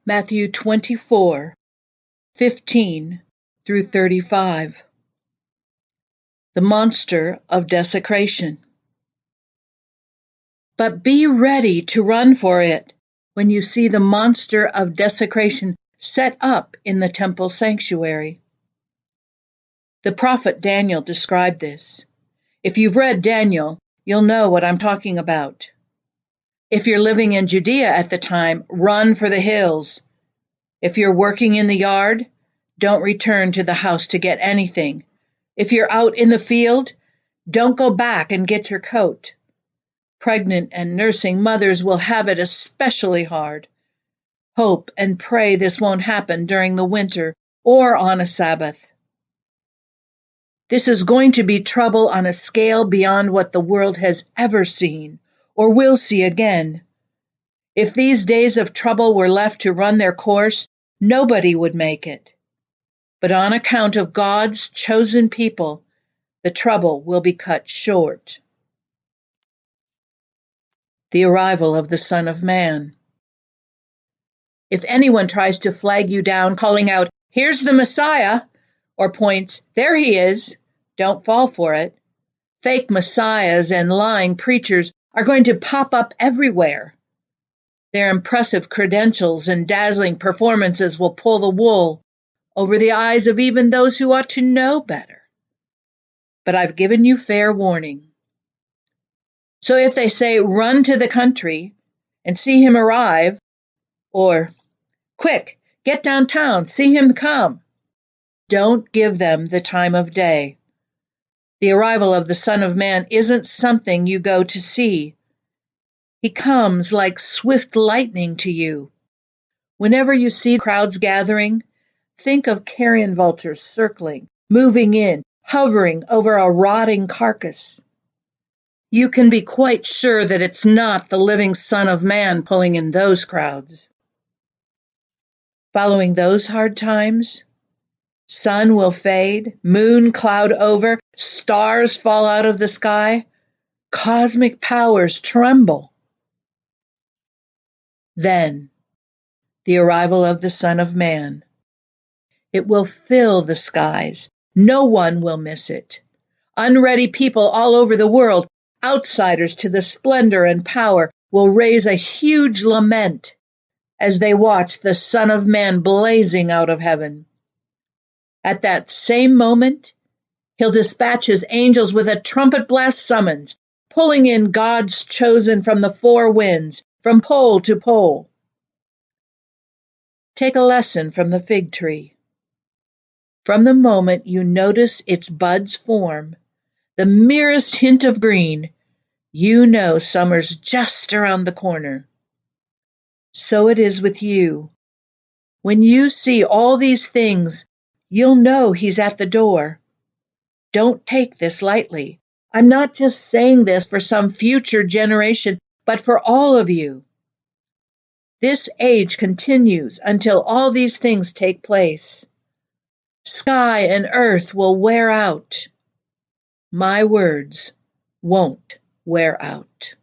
Matthew 24:15 through 35. The monster of desecration. But be ready to run for it when you see the monster of desecration set up in the temple sanctuary. The prophet Daniel described this. If you've read Daniel, you'll know what I'm talking about. If you're living in Judea at the time, run for the hills. If you're working in the yard, don't return to the house to get anything. If you're out in the field, don't go back and get your coat. Pregnant and nursing mothers will have it especially hard. Hope and pray this won't happen during the winter or on a Sabbath. This is going to be trouble on a scale beyond what the world has ever seen or will see again. If these days of trouble were left to run their course, nobody would make it. But on account of God's chosen people, the trouble will be cut short. The arrival of the Son of Man. If anyone tries to flag you down, calling out, "Here's the Messiah," or points, "There he is," don't fall for it. Fake messiahs and lying preachers are going to pop up everywhere. Their impressive credentials and dazzling performances will pull the wool over the eyes of even those who ought to know better. But I've given you fair warning. So if they say, "Run to the country and see him arrive," or "Quick, get downtown, see him come," don't give them the time of day. The arrival of the Son of Man isn't something you go to see. He comes like swift lightning to you. Whenever you see crowds gathering, think of carrion vultures circling, moving in, hovering over a rotting carcass. You can be quite sure that it's not the living Son of Man pulling in those crowds. Following those hard times, sun will fade, moon cloud over, stars fall out of the sky, cosmic powers tremble. Then, the arrival of the Son of Man. It will fill the skies. No one will miss it. Unready people all over the world, outsiders to the splendor and power, will raise a huge lament as they watch the Son of Man blazing out of heaven. At that same moment, he'll dispatch his angels with a trumpet blast summons, pulling in God's chosen from the four winds, from pole to pole. Take a lesson from the fig tree. From the moment you notice its buds form, the merest hint of green, you know summer's just around the corner. So it is with you. When you see all these things, you'll know he's at the door. Don't take this lightly. I'm not just saying this for some future generation, but for all of you. This age continues until all these things take place. Sky and earth will wear out. My words won't wear out.